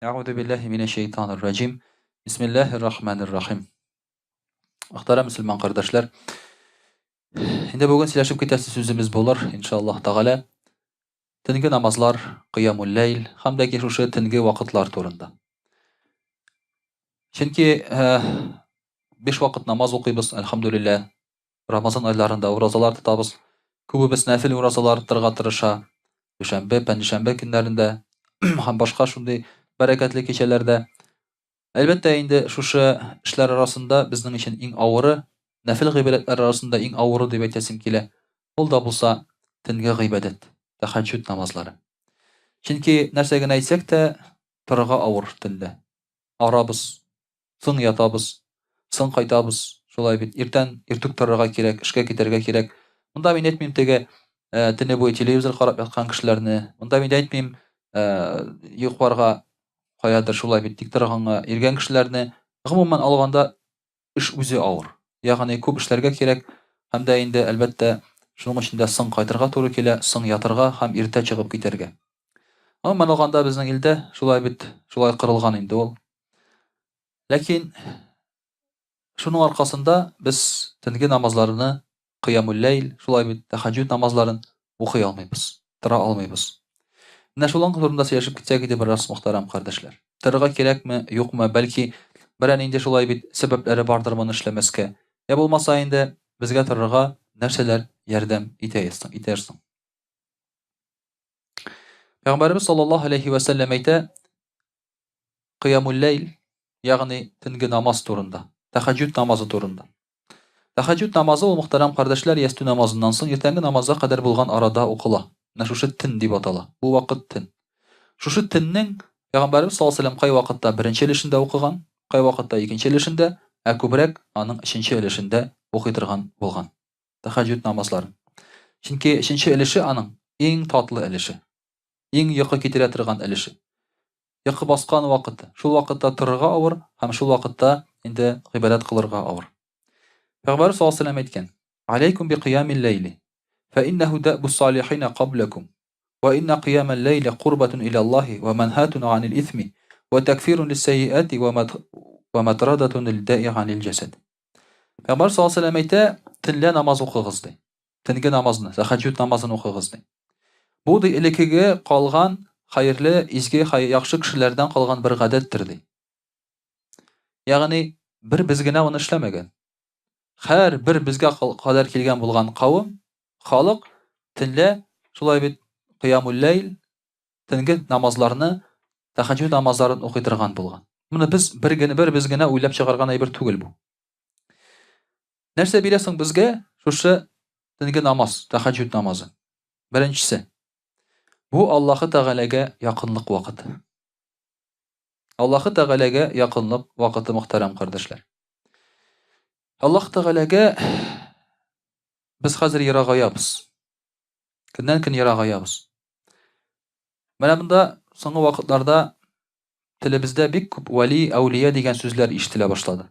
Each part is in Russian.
Euzu billahi mineşşeytanirracim. Bismillahirrahmanirrahim. Muhterem Müslüman kardeşler, şimdi bugün silahşıp kitası sözümüz bulur inşallah Teala. Tüngi namazlar, kıyamul leyl, hamdaki şuşu tüngi vakitlar turunda. Çünkü 5 vakit namaz okuyuz elhamdülillah. Ramazan aylarında urazalar tutabız. Kübübüz nafil urazalar tırga tırışa. Düşenbe, penşembe günlerinde ham başka şunday bereketli kecelerde. Elbette indi şuşu işler arasında bizning için eng avırı, nafil gıybetler arasında eng avırı deb aytasim kela. Ol da bulsa tingi gıybedet, tahajjud namazları. Çünkü närsegini aytsak da tırga avır tinde. Arabız, soң yatabız, soң kaytabız. Şolay bit irten irtük tırga kirek, işke kiterge kirek. Munda men aytmыйм теге tine boyu televizor карап яткан кешеләрне. Мында мен әйтмим йокларга каядыр шулай бит тик торганга иргән кешеләрне гомумән алганда эш үзе авыр. Ягъни күп эшләргә кирәк һәм дә инде әлбәттә шуның өчен дә соң кайтырга туры килә, соң ятырга һәм иртә чыгып китәргә. Гомумән алганда безнең илдә шулай бит, шулай кырылган инде ул. Ләкин шуның аркасында без төнге намазларны, кыямул лейл, шулай бит тахаҗҗуд намазларын укый алмыйбыз, тора алмыйбыз. Менә шул турында сөйләшеп китсәк иде бераз мөхтәрәм кардәшләр. Торырга кирәкме, юкмы, бәлки берәр инде шулай бит сәбәпләре бардыр моны эшләмәскә. Я булмаса инде безгә торырга нәрсәләр ярдәм итәрсең. Пәйгамбәрбез саллаллаһу алейхи ва сәллям әйтә: "Кыямул лейл", ягъни төнге намаз турында, тахаҗҗуд намазы турында. Тахаҗжуд намазы ул мөхтәрәм кардәшләр ястү намазыннан соң иртәнге намазга кадәр булган арада укыла. Менә шушы төн дип атала. Бу вакыт төн. Шушы төннең Пәйгамбәрбез саллаллаһу алейһи ва сәллям кай вакытта беренче өлешендә укыган, кай вакытта икенче өлешендә, ә күбрәк аның өченче өлешендә укый торган булган. Тахаҗжуд намазларын. Чөнки өченче өлеше аның иң татлы өлеше. Иң йокы китерә торган өлеше. Йокы баскан вакыты. Шул вакытта торырга авыр һәм шул вакытта инде гыйбадат кылырга авыр. Пәйгамбәр саллаллаһу алейһи ва сәллям әйткән: "Алейкум би кыямил лейли, фа иннаху дабу салихина каблакум, ва инна кыямал лейли курбатун иля Аллаһи ва манхатун анил исми, ва такфирун лис-сайyiati ва матрадатун лил-да'i анил jasad." Пәйгамбәр саллаллаһу алейһи ва сәллям әйтә: "Төнлә намаз укыгыз" ди. Төнге намазны, тахаҗжуд намазын укыгыз ди. Бу ди элекеге калган хәерле, изге, яхшы кешеләрдән калган бер гадәттер ди. Ягъни бер без генә аны эшләмәгән. Һәр бер безгә кадәр килгән булган кавым, халык төнлә шулай бит кыямул лейл, төнге намазларны, тахаҗжуд намазларын укый торган булган. Моны без бер без генә уйлап чыгарган әйбер түгел бу. Нәрсә бирә соң безгә шушы төнге намаз, тахаҗжуд намазы? Беренчесе, бу Аллаһы Тәгаләгә якынлык вакыты. Аллаһы Тәгаләгә якынлык вакыты, мөхтәрәм кардәшләр. Аллаһ Тәгаләгә без хәзер ерагаябыз. Көннән-көн ерагаябыз. Менә монда соңгы вакытларда телебездә бик күп вали, әүлия дигән сүзләр ишетелә башлады.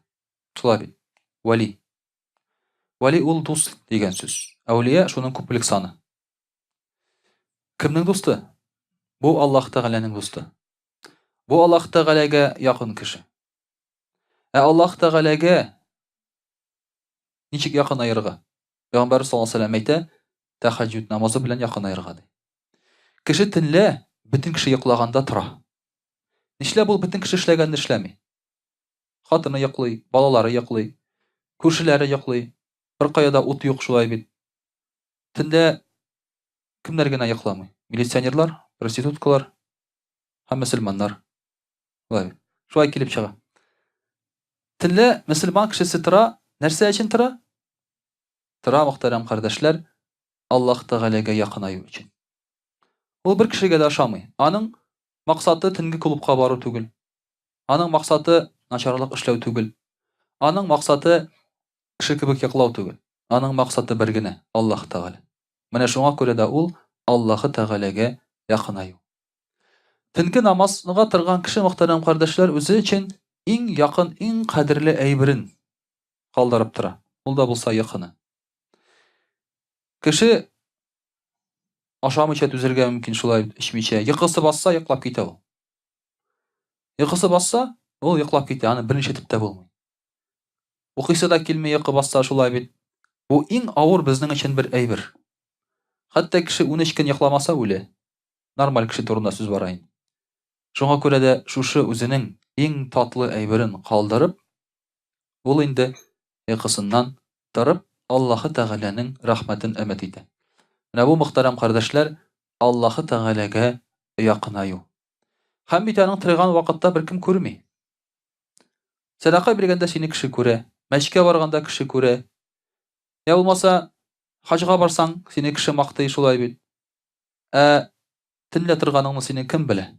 Шулай бит. Вали. Вали ул дус дигән сүз. Әүлия шуның күплек саны. Кемнең дусты? Бу Аллаһ Тәгаләнең дусты. Бу Аллаһ Тәгаләгә якын кеше. Ә Аллаһ Тәгаләгә ничек якынаерга? Пәйгамбәр саллаллаһу алейһи ва сәллям әйтә: "Тахаҗжуд намазы белән якынаерга" ди. Кеше төнлә бөтен кеше йоклаганда тора. Нишләп ул бөтен кеше эшләгәнне эшләми? Хатыны йоклый, балалары йоклый, күршеләре йоклый. Бер кайда ут юк шулай бит. Төнлә кемнәр генә йокламый? Милиционерлар, проституткалар һәм мөселманнар. Шулай килеп чыга. Төнлә мөселман кешесе тора, нәрсә өчен тора? Тора, мөхтәрәм кардәшләр, Аллаһ Тәгаләгә якынаю өчен. Ул бер кешегә дә ошамый. Аның максаты төнге клубка бару түгел. Аның максаты начарлык эшләү түгел. Аның максаты кеше кебек йоклау түгел. Аның максаты бер генә Аллаһ Тәгалә. Менә шуңа күрә дә ул Аллаһы Тәгаләгә якынаю. Төнге намазга торган кеше, мөхтәрәм кардәшләр, үзе өчен иң якын, иң кадерле әйберен калдырып тора. Ул да булса якыны. Кеше ашамыйча түзәргә мөмкин, шулай ичмичә, йокысы басса йоклап китә ул. Йокысы басса, ул йоклап китә, аны берничә итеп тә булмый. Укыйсы да килми, йокы басса шулай бит. Бу иң авыр безнең өчен бер әйбер. Хәтта кеше 13 көн йокламаса үле. Нормаль кеше турында сүз бара инде. Шуңа күрә дә шушы үзенең иң татлы әйберен калдырып, ул инде йокысыннан торып, Аллаһы Тәгаләнең рәхмәтен өмет итә. Менә бу мөхтәрәм кардәшләр, Аллаһы Тәгаләгә якынаю. Һәм бит аның тырган вакытта беркем күрми. Садака биргәндә сине кеше күрә, мәчкә барганда кеше күрә. Я булмаса, хаҗга барсаң, сине кеше мактый шулай бит. Төнлә торганыңны сине кем белә?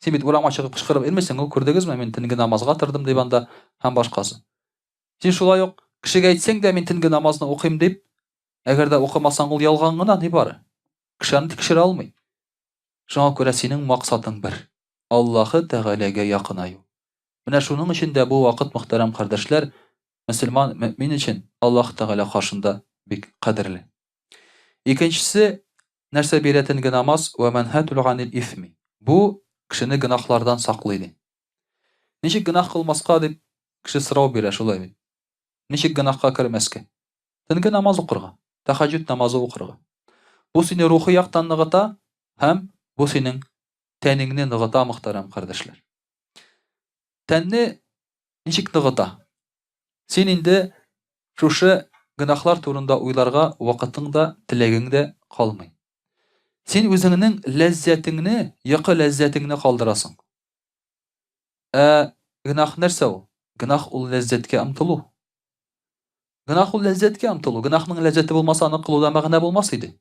Син бит урамга чыгып кычкырып йөрмисең, ул күрдегезме, мин төнге намазга тордым дип анда һәм башкасы. Син шулай ук кешегә әйтсәң дә мин төнге намазны укыйм дип, әгәр дә укымасаң ул ялган гына ни бары. Кеше аны тикшерә алмый. Шуңа күрә синең максатың бер. Аллаһы Тәгаләгә якынаю. Менә шуның өчен дә бу вакыт мөхтәрәм кардәшләр, мөселман мөмин өчен Аллаһ Тәгалә каршында бик кадерле. Икенчесе, нәрсә бирә төнге намаз? Ва манхатул анил ифми. Бу кешене гынахлардан саклый ди. Ничек гынах кылмаска дип кеше сорау бирә шулай бит. Ничек гынахка кермәскә? Төнге намаз укырга, тахаҗҗуд намазы укырга. Бу сине рухи яктан ныгыта һәм бу синең тәнеңне ныгыта, мөхтәрәм кардәшләр. Тәнне ничек ныгыта? Син инде шушы гынахлар турында уйларга вакытың да, теләгең дә калмый. Син үзеңнең ләззәтеңне, йокы ләззәтеңне калдырасың. Гынах нәрсә ул? Гынах ул ләззәткә омтылу. Гынах ул ләззәткә омтылу. Гынахның ләззәте булмаса, аны кылуда мәгънә булмас иде.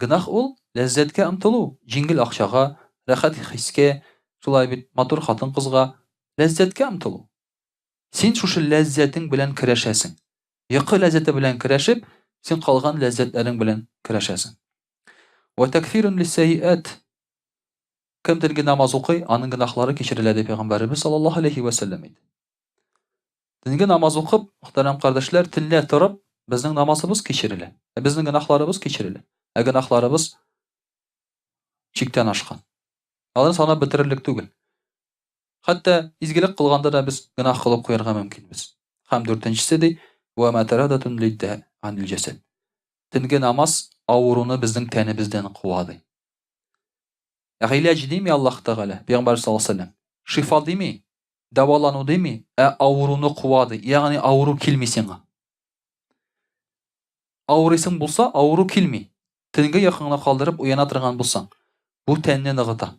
Гынах ул ләззәткә омтылу. Җиңел акчага, рәхәт хискә, шулай бит матур хатын кызга ләззәткә омтылу. Син шушы ләззәтең белән көрәшәсең. Йокы ләззәте белән көрәшеп, син калган ләззәтләрең белән көрәшәсең. Ва такфирун лиссәйиат. Кем төнге намаз укый, аның гынахлары кечерелә дип Пәйгамбәрбез саллаллаһу алейхи ва сәллям әйтә. Төнге намаз укып, мөхтәрәм кардәшләр, төнлә торып, безнең намазыбыз кечерелә. Безнең гынахларыбыз кечерелә. Гынахларыбыз чиктән ашкан. Алар санап бетерерлек түгел. Хәтта изгелек кылганда да без гынах кылып куярга мөмкинбез. Һәм дүртенчесе ди, ва матарадатун лидда анил jasad. Төнге намаз авыруны безнең тәнебездән куа ди. Гыйләҗ дими Аллаһ Тәгалә, Пәйгамбәр саллаллаһу алейһи ва сәллям. Шифа дими, дәвалану дими, авыруны куа ди. Ягъни авыру килми сиңа. Авырысың булса, авыру килми. Төнге якыңны калдырып уяна торган булсаң, бу тәнне ныгыта.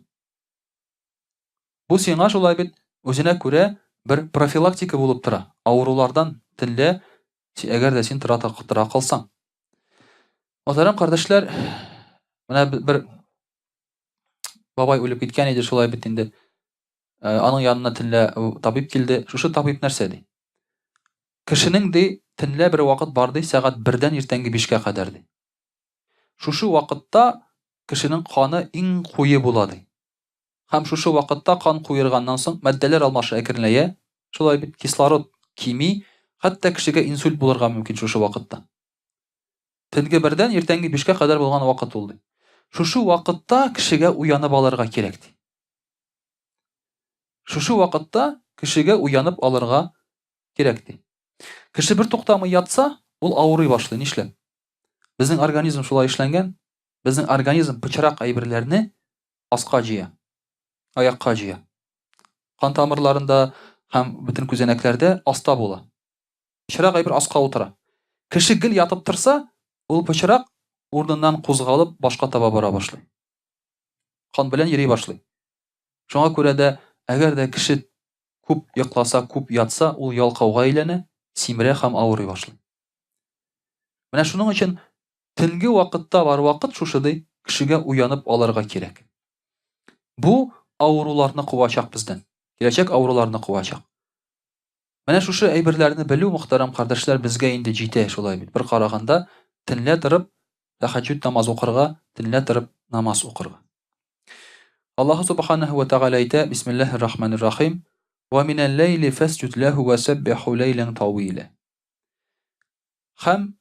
Бу сиңа шулай бит үзенә күрә бер профилактика булып тора. Авырулардан төнлә әгәр дә син тора калсаң. Мөхтәрәм кардәшләр, менә бер бабай үлеп киткән иде, шулай бит инде. Аның янына төнлә табиб килде. Шушы табиб нәрсә ди? Кешенең ди төнлә бер вакыт бар ди, сәгать 1-дән иртәнге 5-кә кадәр ди. Шушы вакытта кешенең каны иң куе була ди. Һәм шушы вакытта кан куерганнан соң матдәләр алмашы әкренләя, шулай бит кислород кими, хәтта кешегә инсульт булырга мөмкин шушы вакытта. Төнге 1-дән иртәнге 5-кә кадәр булган вакыт ул ди. Шушы вакытта кешегә уянып алырга кирәк ди. Шушы вакытта кешегә уянып алырга кирәк ди. Кеше бер туктамый ятса, ул авырый башлый, нишләп? Безнең организм шулай эшләнгән. Безнең организм пычрак әйберләрне аска җыя, аякка җыя. Кан тамырларында һәм бөтен күзәнәкләрдә аста була. Пычрак әйбер аска утыра. Кеше гел ятып торса, ул пычрак урыныннан кузгалып башка таба бара башлый. Кан белән йөри башлый. Шуңа күрә дә әгәр дә кеше күп йокласа, күп ятса, ул ялкауга әйләнә, симерә һәм авырый башлый. Менә шуның өчен төнге вакытта бар вакыт шушы ди, кешегә уянып алырга кирәк. Бу авыруларны куачак бездән. Киләчәк авыруларны куачак. Менә шушы әйберләрне белү, мөхтәрәм кардәшләр, безгә инде җитә шулай бит. Бер караганда төнлә торып тахаҗҗуд намаз укырга, төнлә торып намаз укырга. Аллаһ субханаһу ва тәгалә әйтә: Бисмиллаһир-рахманир-рахим. Ва минал лейли фасҗуд лаху ва саббиху лейлан тавила. Һәм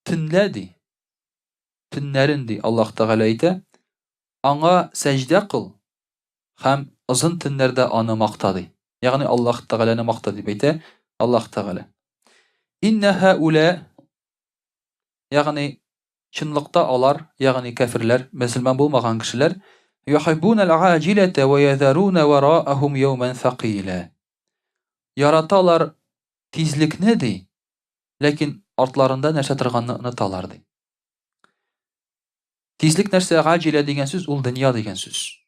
төнлә ди, төннәрен ди Аллаһ Тәгалә әйтә, аңа сәҗдә кыл һәм озын төннәрдә аны макта ди. Ягъни Аллаһ Тәгаләне макта дип әйтә Аллаһ Тәгалә. Инна хаула, ягъни чынлыкта алар, ягъни кафирләр, мөселман булмаган кешеләр, юхиббунал аҗилата ва язаруна вараахум йawman thaqila. Яраталар тизлекне ди, ләкин артларында нәрсә торганны оныталар ди. Тизлек нәрсә? Аҗилә дигән сүз ул дөнья дигән сүз.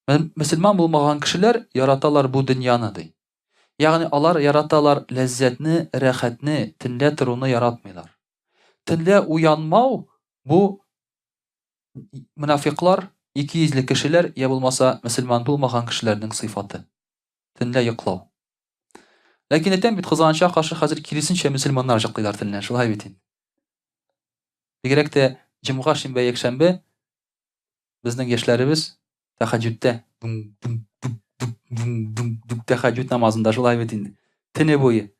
Мөселман булмаган кешеләр яраталар бу дөньяны ди. Ягъни алар яраталар ләззәтне, рәхәтне, төнлә торуны яратмыйлар. Төнлә уянмау бу мунафиклар, икейөзле кешеләр, я булмаса мөселман булмаган кешеләрнең сыйфаты. Төнлә йоклау. Ләкин әйтәм бит, кызганычка каршы хәзер киресенчә мөселманнар йоклыйлар төнлә, шулай бит инде. Бигрәк тә җомга, шимбә, якшәмбе безнең яшьләребез тәһаҗҗүдтә тәһаҗҗүд намазында шулай бит инде. Төне буе.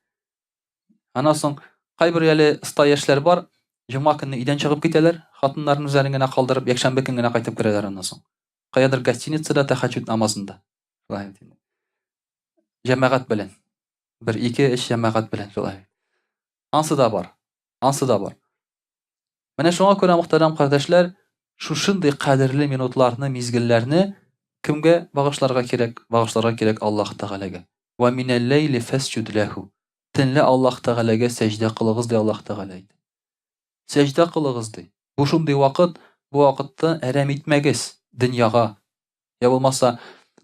Аннан соң кайбер әле оста яшьләр бар, җомга көнне өйдән чыгып китәләр, хатыннарын үзләрен генә калдырып, якшәмбе көн генә кайтып керәләр аннан соң. Каядыр гостиницада тәһаҗҗүд намазында. Шулай бит инде. Җәмәгать белән. 1-2 җәмәгать белән шулай. Ансы да бар. Менә шуңа күрә, мөхтәрәм кардәшләр, шушындый кадерле минутларны, мизгелләрне кемгә багышларга кирәк? Багышларга кирәк Аллаһ Тәгаләгә. Ва минал лейли фасҗуд лаху. Төнлә Аллаһ Тәгаләгә сәҗдә кылыгыз ди Аллаһ Тәгалә. Сәҗдә кылыгыз ди. Бу шундый вакыт, бу вакытта әрәм итмәгез дөньяга. Я булмаса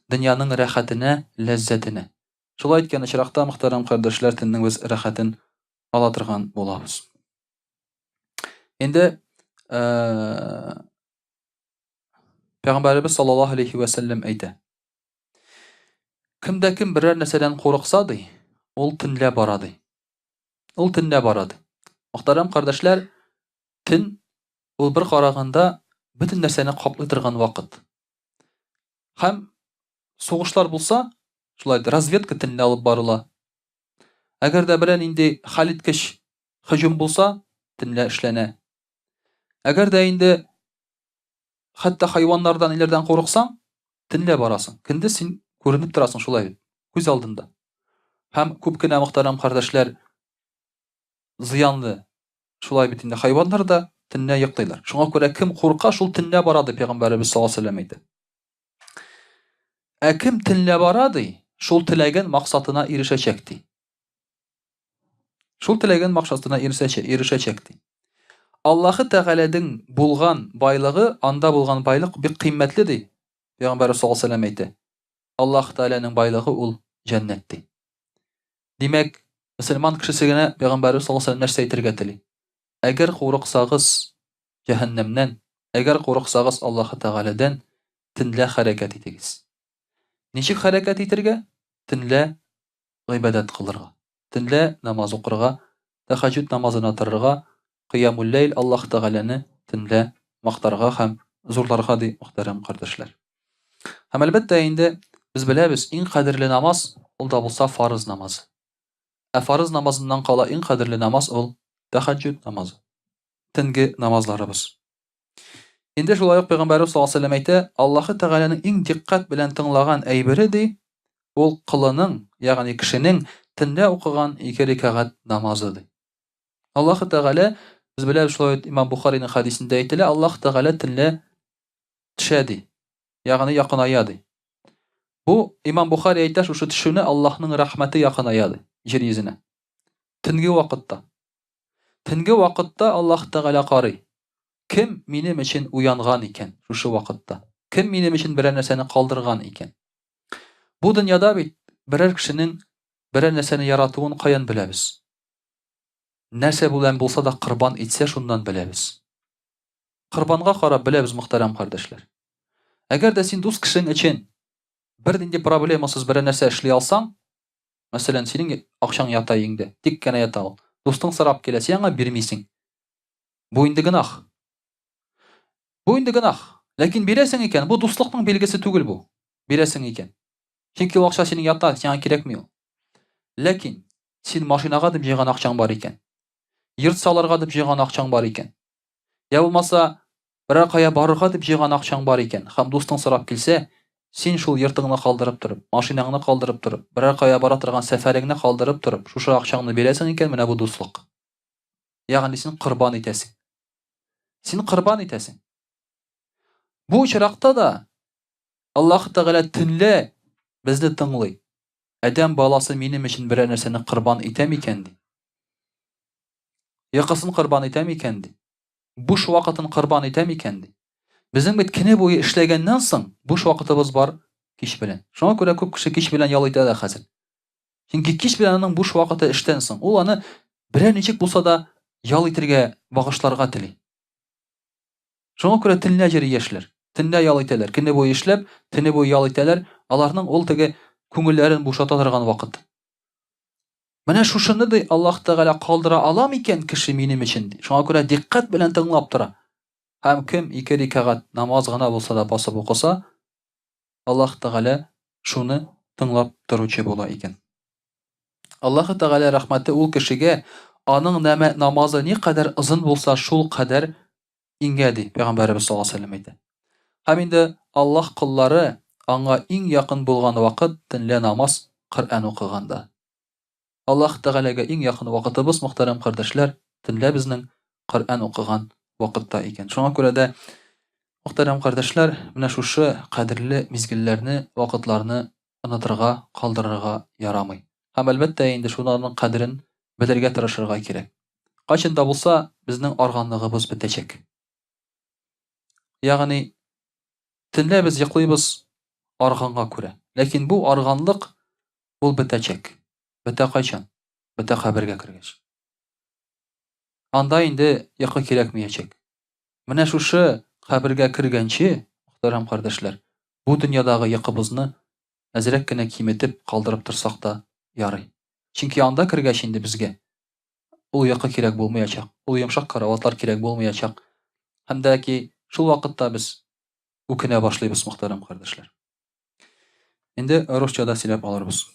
дөньяның рәхәтенә, ләззәтенә. Шулай әйткән очракта, мөхтәрәм кардәшләр, төннең үз рәхәтен ала торган булабыз. Инде Пәйгамбәрбез саллаллаһу алейхи ва саллям әйтә. Кемдә кем берәр нәрсәдән курыкса ди, ул төнлә бара ди. Ул төнлә бара ди. Мөхтәрәм кардәшләр, төн ул бер караганда бөтен нәрсәне каплый торган вакыт. Һәм сугышлар булса, шулай разведка төнлә алып барыла. Әгәр дә берәр инде хәлиткеч һөҗүм булса, төнлә эшләнә. Әгәр дә инде хәтта хайваннардан, иләрдән курыксаң, төнлә барасың. Көндез син күренеп торасың шулай бит, күз алдында. Һәм күп кенә, мөхтәрәм кардәшләр, зыянлы шулай бит инде хайваннар да төнлә йоклыйлар. Шуңа күрә кем курка, шул төнлә бара ди Пәйгамбәрбез саллаллаһу алейһи ва саллям әйтә. Ә кем төнлә бара ди, шул теләгән максатына ирешәчәк ди. Шул теләгән максатына ирешәчәк ди. Аллаһы Тәгаләнең булган байлыгы, анда булган байлык бик кыйммәтле ди. Пәйгамбәр саллаллаһу алейһи ва саллям әйтә. Аллаһ Тәгаләнең байлыгы ул җәннәт ди. Димәк, мөселман кешесе генә Пәйгамбәр саллаллаһу алейһи ва саллям нәрсә әйтергә тели? Әгәр курыксагыз җәһәннәмнән, әгәр курыксагыз Аллаһы Тәгаләдән, төнлә хәрәкәт итегез. Ничек хәрәкәт итәргә? Төнлә гыйбадәт кылырга, төнлә намаз укырга, тәһаҗҗүд намазына торырга, кыямул лейл, Аллаһ Тәгаләне төнлә мактарга һәм зурларга ди, мөхтәрәм кардәшләр. Һәм әлбәттә инде без беләбез, иң кадерле намаз ул да булса фарыз намазы. Ә фарыз намазыннан кала иң кадерле намаз ул тәһаҗҗүд намазы. Төнге намазларыбыз. Инде шулай ук Пәйгамбәр саллаллаһу алейһи ва саллям әйтә, Аллаһы Тәгаләнең иң диккать белән тыңлаган әйбере ди, ул кылының, ягъни кешенең төнлә укыган 2 рәкъәт намазы ди. Аллаһы Тәгалә, без беләбез, шулай Имам Бухариның хадисендә әйтелә, Аллаһ Тәгалә төнлә төшә ди, ягъни якыная ди. Бу Имам Бухари әйтә, шушы төшүне Аллаһның рәхмәте якыная ди җир йөзенә. Төнге вакытта. Төнге вакытта Аллаһ Тәгалә карый. Кем минем өчен уянган икән шушы вакытта? Кем минем өчен берәр нәрсәне калдырган икән? Бу дөньяда бит берәр кешенең берәр нәрсәне яратуын каян беләбез? Нәрсә белән булса да кырбан итсә, шуннан беләбез. Кырбанга карап беләбез, мөхтәрәм кардәшләр. Әгәр дә син дус кешең өчен бер нинди проблемасыз берәр нәрсә эшли алсаң, мәсәлән, синең акчаң ята инде, тик кенә ята ул. Дустың сорап килә, син аңа бирмисең. Бу инде гынах. Бу инде гынах. Ләкин бирәсең икән, бу дуслыкның билгесе түгел бу. Бирәсең икән. Чөнки ул акча синең ята, сиңа кирәкми ул. Ләкин син машинага дип җыйган акчаң бар икән. Йорт салырга дип җыйган акчаң бар икән. Я булмаса, берәр кая барырга дип җыйган акчаң бар икән. Һәм дустың сорап килсә, Сен шул йортыңны калдырып торып, машинаңны калдырып торып, берәр кая бара торган сәфәреңне калдырып торып, шушы акчаңны бирәсең икән, менә бу дуслык. Ягъни син корбан итәсең. Син корбан итәсең. Бу очракта да Аллаһ Тәгалә төнлә безне тыңлый. Адәм баласы минем өчен берәр нәрсәне корбан итә микән ди? Йокысын корбан итә микән ди? Буш вакытын корбан итә микән ди? Безнең бит көне буе эшләгәннән соң буш вакытыбыз бар кич белән. Шуңа күрә күп кеше кич белән ял итә дә хәзер. Чөнки кич белән аның буш вакыты эштән соң. Ул аны берәр ничек булса да ял итәргә, багышларга тели. Шуңа күрә төнлә җире яшьләр. Төнлә ял итәләр. Көне буе эшләп, төне буе ял итәләр. Аларның ул теге күңелләрен бушата торган вакыт. Менә шушыны ди Аллаһ Тәгалә калдыра ала микән кеше минем өчен ди. Шуңа күрә диккать белән тыңлап тора. Һәм кем 2 рикагать намаз гына булса да басып укыса, Аллаһ Тәгалә шуны тыңлап торучы була икән. Аллаһ Тәгалә рәхмәте ул кешегә аның намазы никадәр озын булса, шул кадәр иңгә ди Пәйгамбәрбез саллаллаһу алейһи ва сәллям әйтә. Һәм инде Аллаһ куллары аңа иң якын булган вакыт төнлә намаз, Коръән укыганда. Аллаһ Тәгаләгә иң якын вакытыбыз, мөхтәрәм кардәшләр, төнлә безнең Коръән укыган вакытта икән. Шуңа күрә дә, мөхтәрәм кардәшләр, менә шушы кадерле мизгелләрне, вакытларны онытырга, калдырырга ярамый. Һәм әлбәттә инде шуларның кадерен белергә тырышырга кирәк. Кайчан да булса безнең арганлыгыбыз бетәчәк. Ягъни төнлә без йоклыйбыз арганга күрә. Ләкин бу арганлык ул бетәчәк. Бетә кайчан? Бетә кабергә кергәч. Анда инде йокы кирәкмәячәк. Менә шушы кабергә кергәнче, мөхтәрәм кардәшләр, бу дөньядагы йокыбызны әзрәк кенә киметеп калдырып торсак та ярый. Чөнки анда кергәч инде безгә ул йокы кирәк булмаячак. Ул йомшак караватлар кирәк булмаячак. Һәм дә ки шул вакытта без үкенә башлыйбыз, мөхтәрәм кардәшләр. Инде русчада сөйләп алырбыз.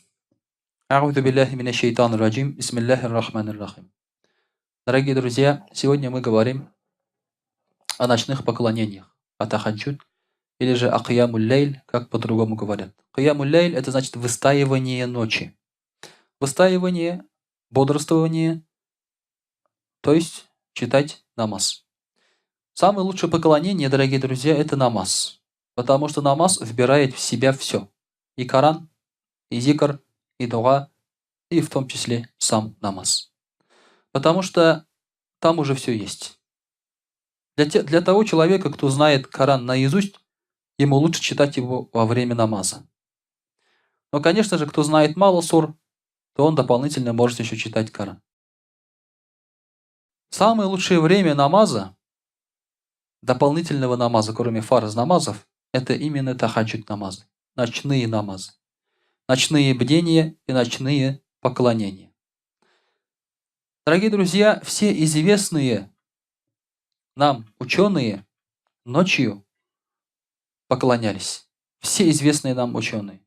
А'удhu billahi minash shaitanir rajim. Бисмиллахир рахманир рахим. Дорогие друзья, сегодня мы говорим о ночных поклонениях, о тахаджуд, или же о киямуль лейль, как по-другому говорят. Киямуль лейль — это значит выстаивание ночи. Выстаивание, бодрствование, то есть читать намаз. Самое лучшее поклонение, дорогие друзья, это намаз. Потому что намаз вбирает в себя все. И Коран, и зикр, и дуа, и в том числе сам намаз. Потому что там уже все есть. Для того человека, кто знает Коран наизусть, ему лучше читать его во время намаза. Но, конечно же, кто знает мало сур, то он дополнительно может еще читать Коран. Самое лучшее время намаза, дополнительного намаза, кроме фарз намазов, это именно тахаджуд намазы, ночные намазы. Ночные бдения и ночные поклонения. Дорогие друзья, все известные нам ученые ночью поклонялись. Все известные нам ученые.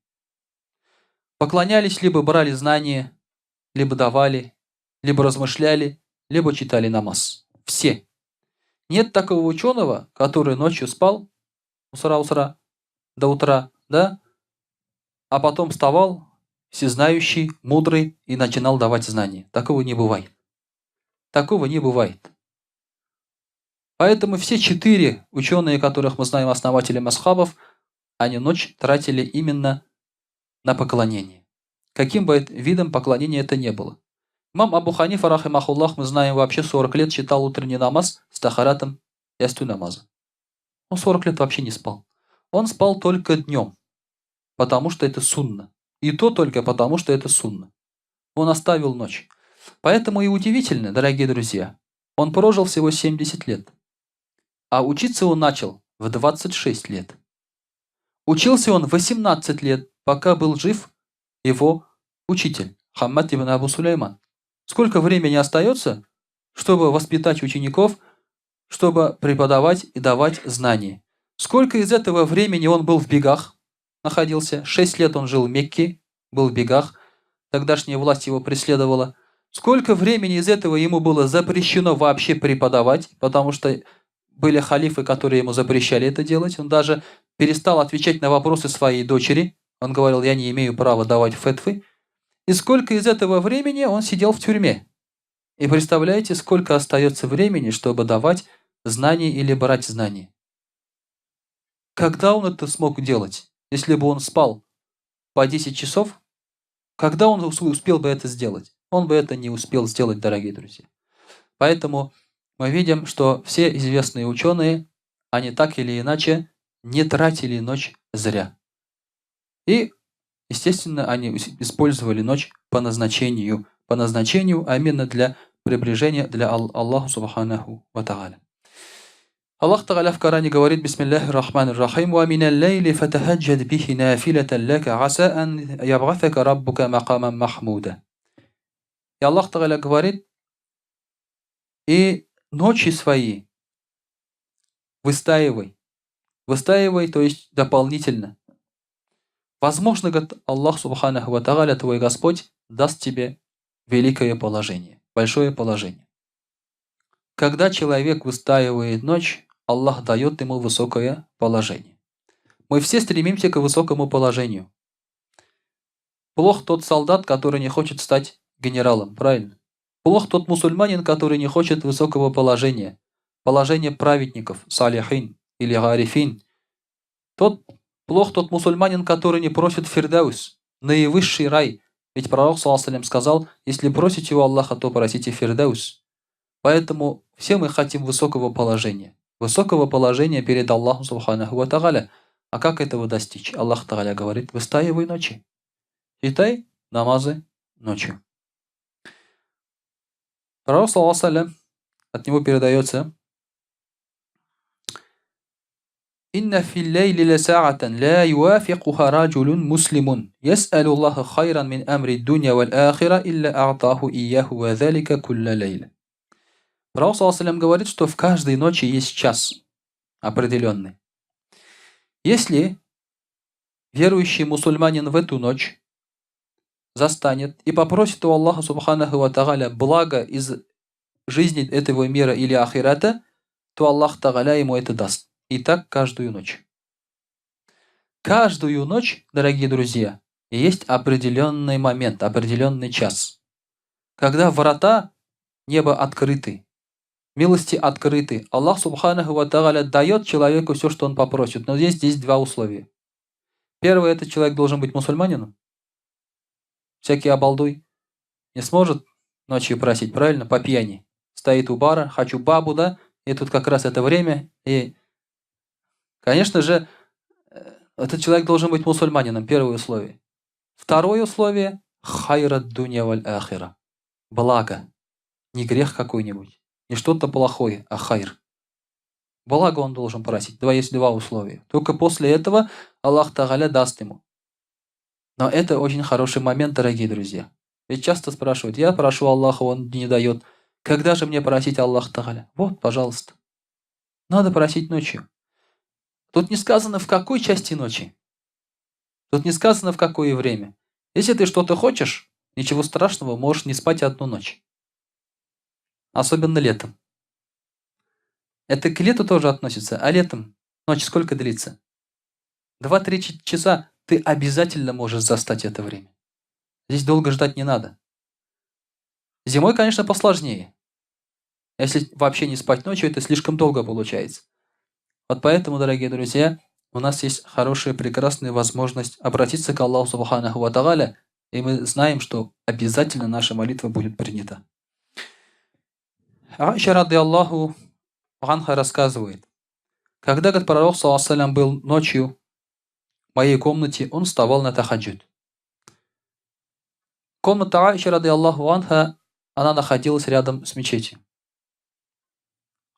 Поклонялись, либо брали знания, либо давали, либо размышляли, либо читали намаз. Все. Нет такого ученого, который ночью спал усра до утра, да? А потом вставал, всезнающий, мудрый, и начинал давать знания. Такого не бывает. Такого не бывает. Поэтому все 4 ученые, которых мы знаем, основатели масхабов, они ночь тратили именно на поклонение. Каким бы видом поклонения это не было. Имам Абу Ханифа, рахимахуллах, мы знаем, вообще 40 лет читал утренний намаз с тахаратом ясту намаза. Он 40 лет вообще не спал. Он спал только днем. Потому что это сунна. И то только потому, что это сунна. Он оставил ночь. Поэтому и удивительно, дорогие друзья, он прожил всего 70 лет. А учиться он начал в 26 лет. Учился он 18 лет, пока был жив его учитель, Хаммад ибн Абу Сулейман. Сколько времени остается, чтобы воспитать учеников, чтобы преподавать и давать знания? Сколько из этого времени он был в бегах? Находился. 6 лет он жил в Мекке, был в бегах. Тогдашняя власть его преследовала. Сколько времени из этого ему было запрещено вообще преподавать, потому что были халифы, которые ему запрещали это делать. Он даже перестал отвечать на вопросы своей дочери. Он говорил: я не имею права давать фетвы. И сколько из этого времени он сидел в тюрьме. И представляете, сколько остается времени, чтобы давать знания или брать знания. Когда он это смог делать? Если бы он спал по 10 часов, когда он успел бы это сделать? Он бы это не успел сделать, дорогие друзья. Поэтому мы видим, что все известные ученые, они так или иначе не тратили ночь зря. И, естественно, они использовали ночь по назначению, а именно для приближения для Аллаха Субханаху ва Тааля. Аллах Тааля в Коране говорит: Бисмиллахир Рахманир Рахим, «Ва минал лейли фатахаджад бихи нафилатан лака, аса ан ябгатака раббука макаман махмуда». И Аллах Тааля говорит: и ночи свои выстаивай. Выстаивай, то есть дополнительно. Возможно, говорит Аллах Субханаху ва Тааля, твой Господь даст тебе великое положение, большое положение. Когда человек выстаивает ночь, Аллах дает ему высокое положение. Мы все стремимся к высокому положению. Плох тот солдат, который не хочет стать генералом, правильно? Плох тот мусульманин, который не хочет высокого положения, положения праведников, салихин или гарифин. Плох тот мусульманин, который не просит фирдаус, наивысший рай. Ведь пророк ﷺ сказал: если просите у Аллаха, то просите фирдаус. Поэтому все мы хотим высокого положения. Высокого положения перед Аллахом Субханаху ва Тааля. А как этого достичь? Аллах Тааля говорит: выстаивай ночи. Читай намазы ночью. Пророк ﷺ, от него передается: «Инна фил лейли ласа'атан ла юафикуха раджулун муслимун яс'алу Аллаха хайран мин амри дунья валь ахира илля а'таху ияху ва залика кулля лейля». Пророк ﷺ говорит, что в каждой ночи есть час определенный. Если верующий мусульманин в эту ночь застанет и попросит у Аллаха Субханаху ва Тааля благо из жизни этого мира или ахирата, то Аллах Тааля ему это даст. И так каждую ночь. Каждую ночь, дорогие друзья, есть определенный момент, определенный час, когда врата неба открыты, милости открыты. Аллах Субханаху ва Тааля дает человеку все, что он попросит. Но здесь два условия. Первое, этот человек должен быть мусульманином. Всякий обалдуй не сможет ночью просить, правильно, по пьяни. Стоит у бара: хочу бабу, да? И тут как раз это время. И, конечно же, этот человек должен быть мусульманином. Первое условие. Второе условие — хайрат дунья валь ахира. Благо. Не грех какой-нибудь. Не что-то плохое, а хайр. Благо он должен просить. Есть два условия. Только после этого Аллах Тааля даст ему. Но это очень хороший момент, дорогие друзья. Ведь часто спрашивают: я прошу Аллаха, он не дает. Когда же мне просить Аллах Тааля? Вот, пожалуйста. Надо просить ночью. Тут не сказано, в какой части ночи. Тут не сказано, в какое время. Если ты что-то хочешь, ничего страшного, можешь не спать одну ночь. Особенно летом. Это к лету тоже относится. А летом ночь сколько длится? 2-3 часа ты обязательно можешь застать это время. Здесь долго ждать не надо. Зимой, конечно, посложнее. Если вообще не спать ночью, это слишком долго получается. Вот поэтому, дорогие друзья, у нас есть хорошая, прекрасная возможность обратиться к Аллаху Субханаху ва Тааля, и мы знаем, что обязательно наша молитва будет принята. Аиша радиаллаху анха рассказывает: когда пророк ﷺ был ночью в моей комнате, он вставал на тахаджуд. Комната Аиши радиаллаху анха, она находилась рядом с мечетью.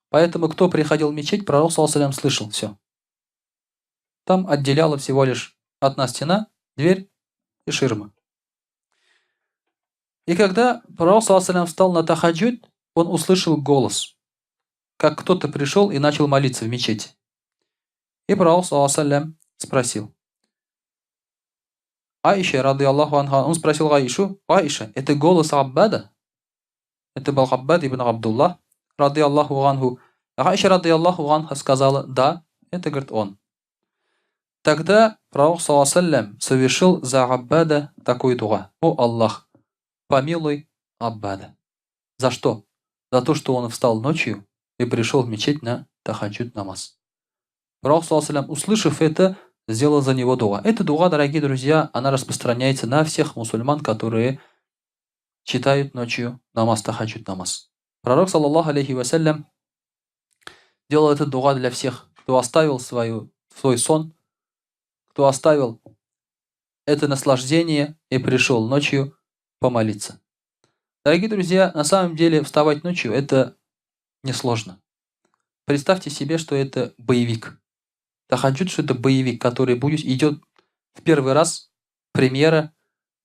Поэтому, кто приходил в мечеть, пророк ﷺ слышал все. Там отделяла всего лишь одна стена, дверь и ширма. И когда пророк ﷺ встал на тахаджуд, он услышал голос, как кто-то пришел и начал молиться в мечети. И пророк ﷺ спросил: Аиша, рады Аллаху анха, он спросил Аишу: Аиша, это голос Аббада? Это был Аббад ибн Абдуллах, рады Аллаху анху. Аиша рады Аллаху анха сказала: да, это, говорит, он. Тогда пророк, саллаллаху алейхи вассалям, совершил за Аббада такой дуа: о Аллах, помилуй Аббада. За что? За то, что он встал ночью и пришел в мечеть на тахаджуд намаз. Пророк, саллаллаху алейхи вассалям, услышав это, сделал за него дуа. Эта дуа, дорогие друзья, она распространяется на всех мусульман, которые читают ночью намаз, тахаджуд намаз. Пророк, саллаллаху алейхи вассалям, делал этот дуа для всех, кто оставил свой сон, кто оставил это наслаждение и пришел ночью помолиться. Дорогие друзья, на самом деле вставать ночью это несложно. Представьте себе, что это боевик. Тахаджуд, что это боевик, который идет в первый раз, премьера,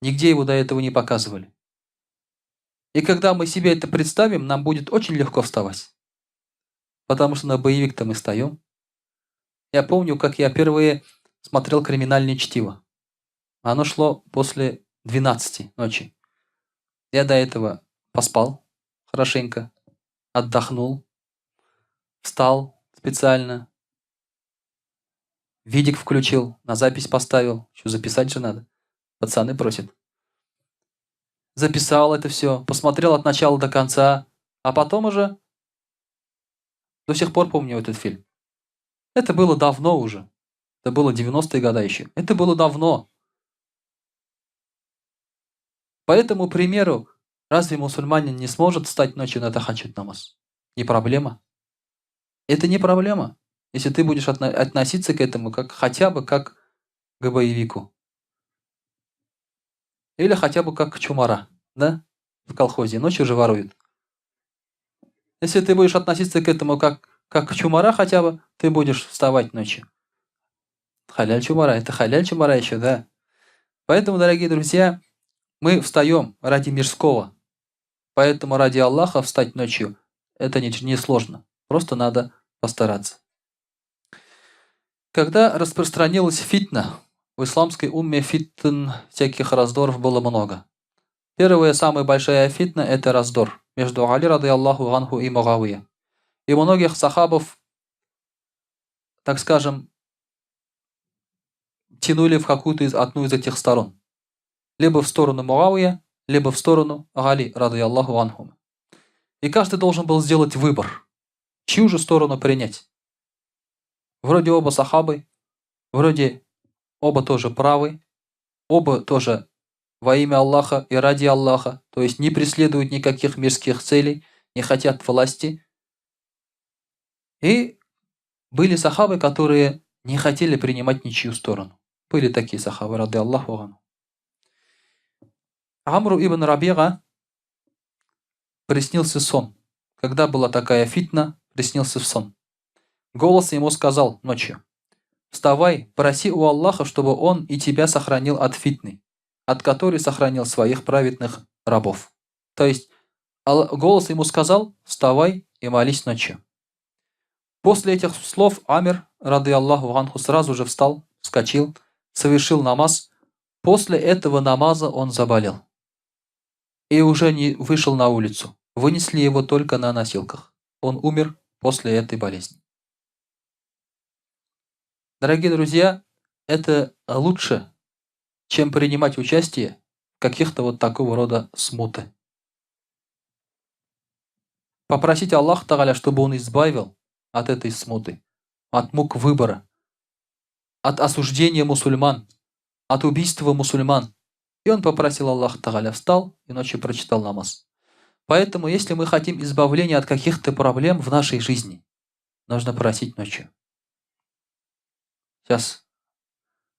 нигде его до этого не показывали. И когда мы себе это представим, нам будет очень легко вставать. Потому что на боевик-то мы встаем. Я помню, как я впервые смотрел «Криминальное чтиво». Оно шло после 12 ночи. Я до этого поспал хорошенько, отдохнул, встал специально, видик включил, на запись поставил. Еще записать же надо. Пацаны просят. Записал это все, посмотрел от начала до конца, а потом уже до сих пор помню этот фильм. Это было давно уже. Это было 90-е годы еще. Это было давно. По этому примеру, разве мусульманин не сможет встать ночью на тахаджуд намаз? Не проблема. Это не проблема, если ты будешь относиться к этому хотя бы как к боевику. Или хотя бы как к чумара, да? В колхозе ночью же воруют. Если ты будешь относиться к этому как к чумара хотя бы, ты будешь вставать ночью. Халяль чумара, это халяль чумара еще, да? Поэтому, дорогие друзья, мы встаем ради мирского. Поэтому ради Аллаха встать ночью это не сложно. Просто надо постараться. Когда распространилась фитна, в исламской умме фитн, всяких раздоров было много. Первая, самая большая фитна – это раздор между Али, рады Аллаху анху, и Муавия. И многих сахабов, так скажем, тянули в одну из этих сторон. Либо в сторону Муавия, либо в сторону Али, рады Аллаху анху. И каждый должен был сделать выбор, чью же сторону принять. Вроде оба сахабы, вроде оба тоже правы, оба тоже во имя Аллаха и ради Аллаха, то есть не преследуют никаких мирских целей, не хотят власти. И были сахабы, которые не хотели принимать ничью сторону. Были такие сахабы, рады Аллаху. Амру ибн Рабига приснился сон. Когда была такая фитна, приснился сон. Голос ему сказал ночью: «Вставай, проси у Аллаха, чтобы он и тебя сохранил от фитны, от которой сохранил своих праведных рабов». То есть голос ему сказал: «Вставай и молись ночью». После этих слов Амир, рады Аллаху анху, сразу же встал, вскочил, совершил намаз. После этого намаза он заболел. И уже не вышел на улицу. Вынесли его только на носилках. Он умер после этой болезни. Дорогие друзья, это лучше, чем принимать участие в каких-то вот такого рода смуты. Попросить Аллаха Тааля, чтобы Он избавил от этой смуты, от мук выбора, от осуждения мусульман, от убийства мусульман. И он попросил Аллаха Тааля, встал и ночью прочитал намаз. Поэтому, если мы хотим избавления от каких-то проблем в нашей жизни, нужно просить ночью. Сейчас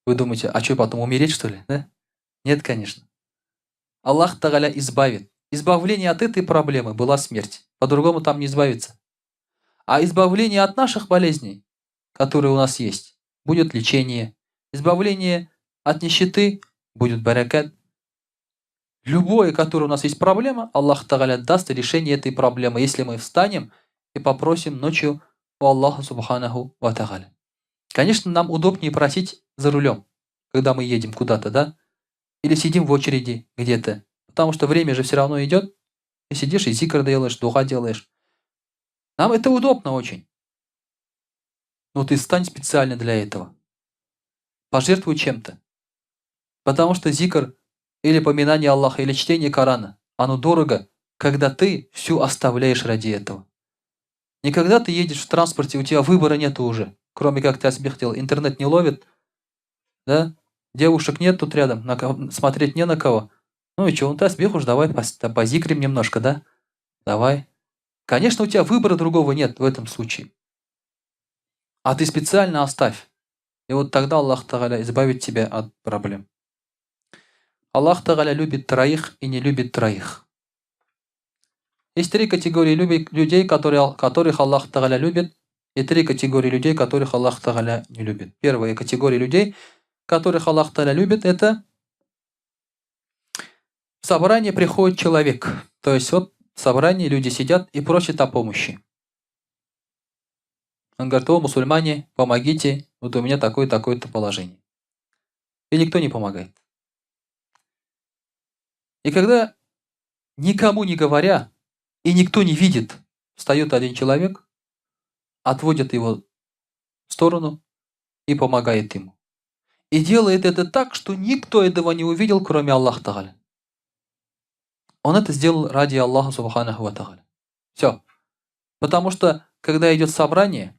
вы думаете, а что, потом умереть, что ли? Да? Нет, конечно. Аллах Тааля избавит. Избавление от этой проблемы была смерть. По-другому там не избавиться. А избавление от наших болезней, которые у нас есть, будет лечение. Избавление от нищеты будет баракат. Любое, которое у нас есть проблема, Аллах Тааля даст решение этой проблемы, если мы встанем и попросим ночью у Аллаха Субханаху ва Тааля. Конечно, нам удобнее просить за рулем, когда мы едем куда-то, да? Или сидим в очереди где-то. Потому что время же все равно идет. Ты сидишь и зикр делаешь, духа делаешь. Нам это удобно очень. Но ты стань специально для этого. Пожертвуй чем-то. Потому что зикр или поминание Аллаха, или чтение Корана, оно дорого, когда ты все оставляешь ради этого. Не когда ты едешь в транспорте, у тебя выбора нету уже, кроме как тасбих делать. Интернет не ловит, да? Девушек нет тут рядом, смотреть не на кого. Ну и что, тасбих уж давай позикрим немножко, да? Давай. Конечно, у тебя выбора другого нет в этом случае. А ты специально оставь. И вот тогда Аллах Тааля избавит тебя от проблем. Аллах Тааля любит троих и не любит троих. Есть три категории людей, которых Аллах Тааля любит, и три категории людей, которых Аллах Тааля не любит. Первая категория людей, которых Аллах Тааля любит, это в собрание приходит человек. То есть вот в собрании люди сидят и просят о помощи. Он говорит: о, мусульмане, помогите, вот у меня такое-то положение. И никто не помогает. И когда никому не говоря, и никто не видит, встает один человек, отводит его в сторону и помогает ему. И делает это так, что никто этого не увидел, кроме Аллаха Тааля. Он это сделал ради Аллаха Субханаху ва Тааля. Все. Потому что, когда идет собрание,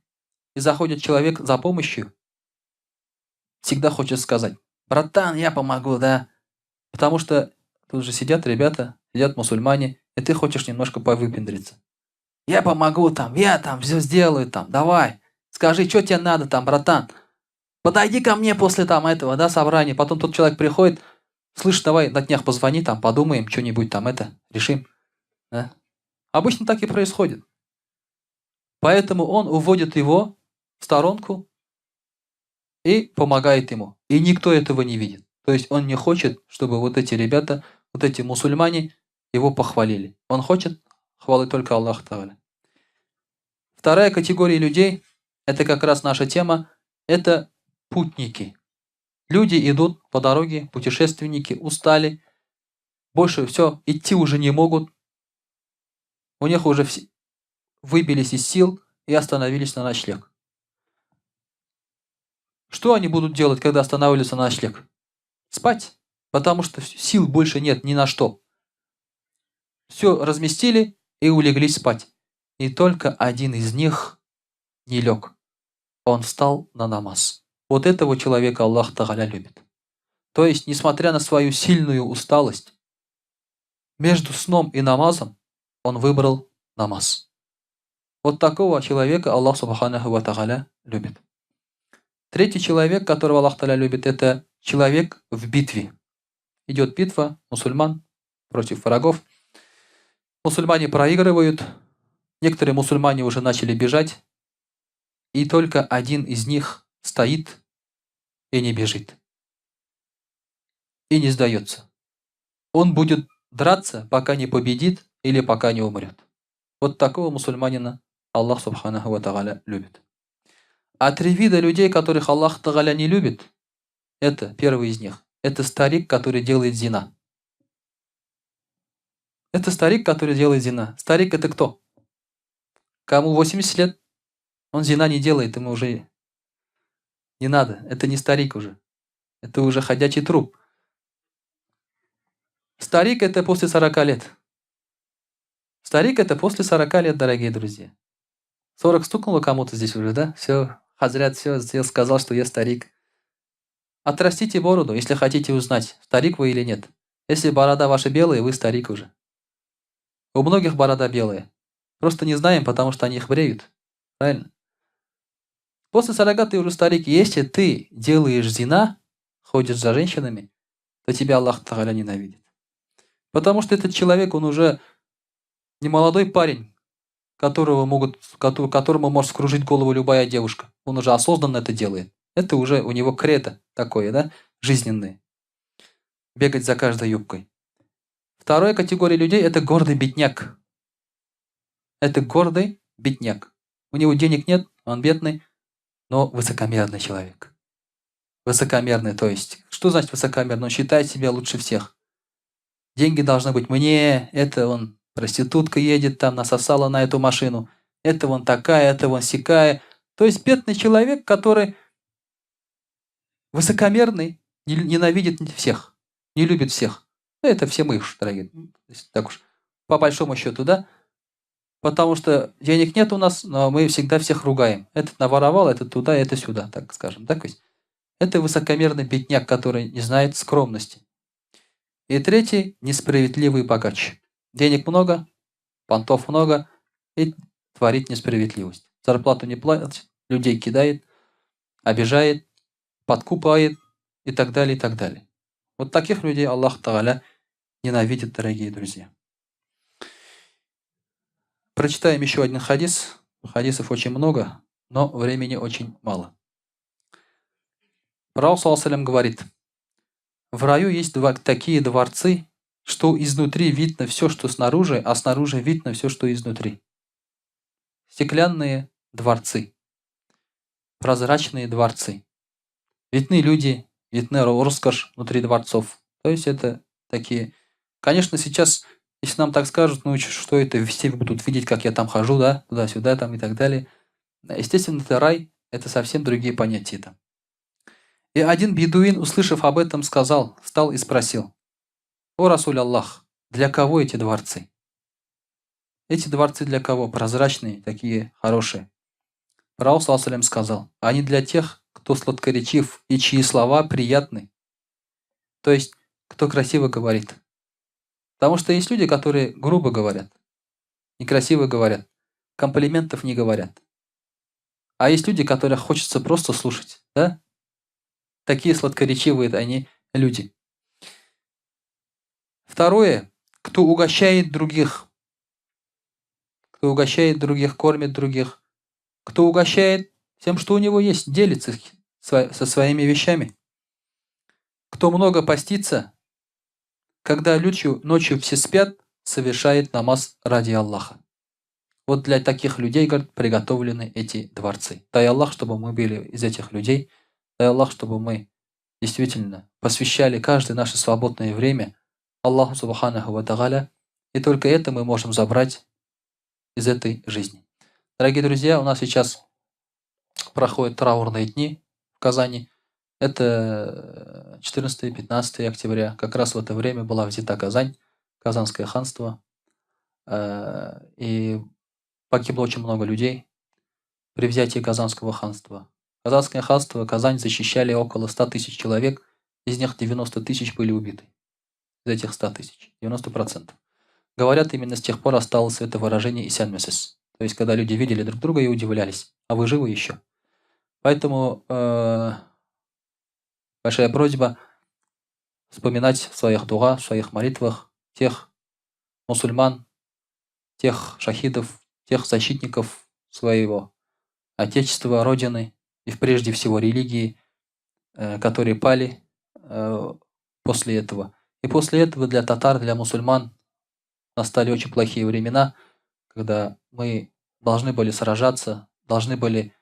и заходит человек за помощью, всегда хочет сказать: братан, я помогу, да? Потому что тут же сидят ребята, сидят мусульмане, и ты хочешь немножко повыпендриться. Я помогу там, я там все сделаю там, давай. Скажи, что тебе надо там, братан? Подойди ко мне после там этого, да, собрания. Потом тот человек приходит: слышь, давай на днях позвони, там, подумаем, что-нибудь там решим. Да? Обычно так и происходит. Поэтому он уводит его в сторонку и помогает ему. И никто этого не видит. То есть он не хочет, чтобы вот эти ребята, вот эти мусульмане его похвалили. Он хочет хвалы только Аллах Тааля. Вторая категория людей, это как раз наша тема, это путники. Люди идут по дороге, путешественники, устали, больше все, идти уже не могут. У них уже выбились из сил и остановились на ночлег. Что они будут делать, когда останавливаются на ночлег? Спать, потому что сил больше нет ни на что. Все разместили и улеглись спать. И только один из них не лег. Он встал на намаз. Вот этого человека Аллах Тааля любит. То есть, несмотря на свою сильную усталость, между сном и намазом он выбрал намаз. Вот такого человека Аллах Субханаху ва Тааля любит. Третий человек, которого Аллах Тааля любит, это человек в битве. Идет битва мусульман против врагов. Мусульмане проигрывают. Некоторые мусульмане уже начали бежать. И только один из них стоит и не бежит. И не сдается. Он будет драться, пока не победит или пока не умрет. Вот такого мусульманина Аллах Субханаху ва Тааля любит. А три вида людей, которых Аллах Тааля не любит, это первый из них. Это старик, который делает зина. Это старик, который делает зина. Старик это кто? Кому 80 лет, он зина не делает, ему уже не надо. Это не старик уже. Это уже ходячий труп. Старик это после 40 лет. Старик это после 40 лет, дорогие друзья. 40 стукнуло кому-то здесь уже, да? Все, хазрят все сказал, что я старик. Отрастите бороду, если хотите узнать, старик вы или нет. Если борода ваша белая, вы старик уже. У многих борода белая. Просто не знаем, потому что они их бреют. Правильно? После 40 ты уже старик. Если ты делаешь зина, ходишь за женщинами, то тебя Аллах Тааля ненавидит. Потому что этот человек, он уже не молодой парень, которому может вскружить голову любая девушка. Он уже осознанно это делает. Это уже у него кредо такое, да, жизненное. Бегать за каждой юбкой. Вторая категория людей – это гордый бедняк. Это гордый бедняк. У него денег нет, он бедный, но высокомерный человек. Высокомерный, то есть, что значит высокомерный? Он считает себя лучше всех. Деньги должны быть мне, это он, проститутка едет там, насосала на эту машину. это вон такая, это вон сякая. То есть бедный человек, который высокомерный, ненавидит всех, не любит всех. Ну, это все мы уж, дорогие. Так уж, по большому счету, да? Потому что денег нет у нас, но мы всегда всех ругаем. Этот наворовал, этот туда, это сюда, так скажем. Так ведь? Это высокомерный бедняк, который не знает скромности. И третий – несправедливый богач. Денег много, понтов много и творит несправедливость. Зарплату не платит, людей кидает, обижает, подкупает и так далее, и так далее. Вот таких людей Аллах Тааля ненавидит, дорогие друзья. Прочитаем еще один хадис. Хадисов очень много, но времени очень мало. Пророк ﷺ говорит: в раю есть такие дворцы, что изнутри видно все, что снаружи, а снаружи видно все, что изнутри. Стеклянные дворцы, прозрачные дворцы. Видны люди, видны роскошь внутри дворцов. То есть это такие... Конечно, сейчас, если нам так скажут, ну что это, все будут видеть, как я там хожу, да, туда-сюда там и так далее. Естественно, это рай, это совсем другие понятия там. И один бедуин, услышав об этом, встал и спросил: «О, Расуль Аллах, для кого эти дворцы?» Эти дворцы для кого? Прозрачные, такие хорошие. Пророк ﷺ сказал: они для тех, кто сладкоречив и чьи слова приятны. То есть, кто красиво говорит. Потому что есть люди, которые грубо говорят, некрасиво говорят, комплиментов не говорят. А есть люди, которых хочется просто слушать, да? Такие сладкоречивые они люди. Второе, кто угощает других, кормит других, кто угощает тем, что у него есть, делится со своими вещами. Кто много постится, когда ночью все спят, совершает намаз ради Аллаха. Вот для таких людей, говорят, приготовлены эти дворцы. Дай Аллах, чтобы мы были из этих людей. Дай Аллах, чтобы мы действительно посвящали каждое наше свободное время Аллаху Субханаху ва Тааля. И только это мы можем забрать из этой жизни. Дорогие друзья, у нас сейчас проходят траурные дни в Казани. Это 14-15 октября. Как раз в это время была взята Казань, Казанское ханство. И погибло очень много людей при взятии Казанского ханства. Казанское ханство, Казань защищали около 100 тысяч человек, из них 90 тысяч были убиты. Из этих 100 тысяч, 90%. Говорят, именно с тех пор осталось это выражение «исян месяц». То есть, когда люди видели друг друга и удивлялись, а вы живы еще. Поэтому большая просьба вспоминать в своих дуа, в своих молитвах тех мусульман, тех шахидов, тех защитников своего Отечества, Родины и прежде всего религии, которые пали после этого. И после этого для татар, для мусульман настали очень плохие времена, когда мы должны были сражаться, должны были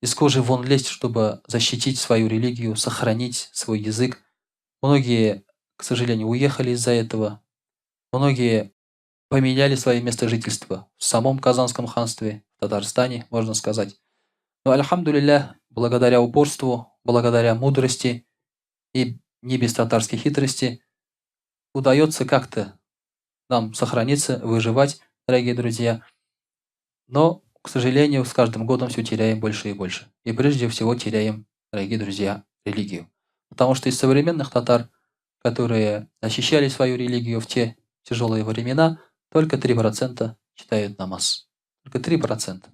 из кожи вон лезть, чтобы защитить свою религию, сохранить свой язык. Многие, к сожалению, уехали из-за этого. Многие поменяли свое место жительства в самом Казанском ханстве, в Татарстане, можно сказать. Но, альхамдулилля, благодаря упорству, благодаря мудрости и не без татарской хитрости, удается как-то нам сохраниться, выживать, дорогие друзья. Но, к сожалению, с каждым годом все теряем больше и больше. И прежде всего теряем, дорогие друзья, религию. Потому что из современных татар, которые защищали свою религию в те тяжелые времена, только 3% читают намаз. Только 3%.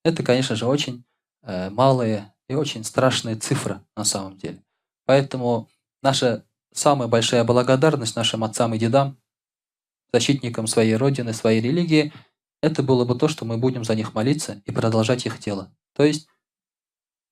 Это, конечно же, очень малая и очень страшная цифра на самом деле. Поэтому наша самая большая благодарность нашим отцам и дедам, защитникам своей родины, своей религии, это было бы то, что мы будем за них молиться и продолжать их дело. То есть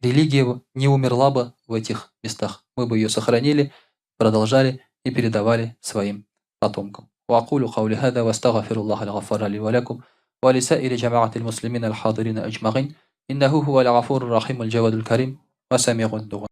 религия не умерла бы в этих местах. Мы бы ее сохранили, продолжали и передавали своим потомкам. وأقول قولي هذا وأستغفر الله الغفار لي ولكم ولسائر جماعة المسلمين الحاضرين أجمعين إنه هو الغفور الرحيم الجواد الكريم وسميع الدعاء.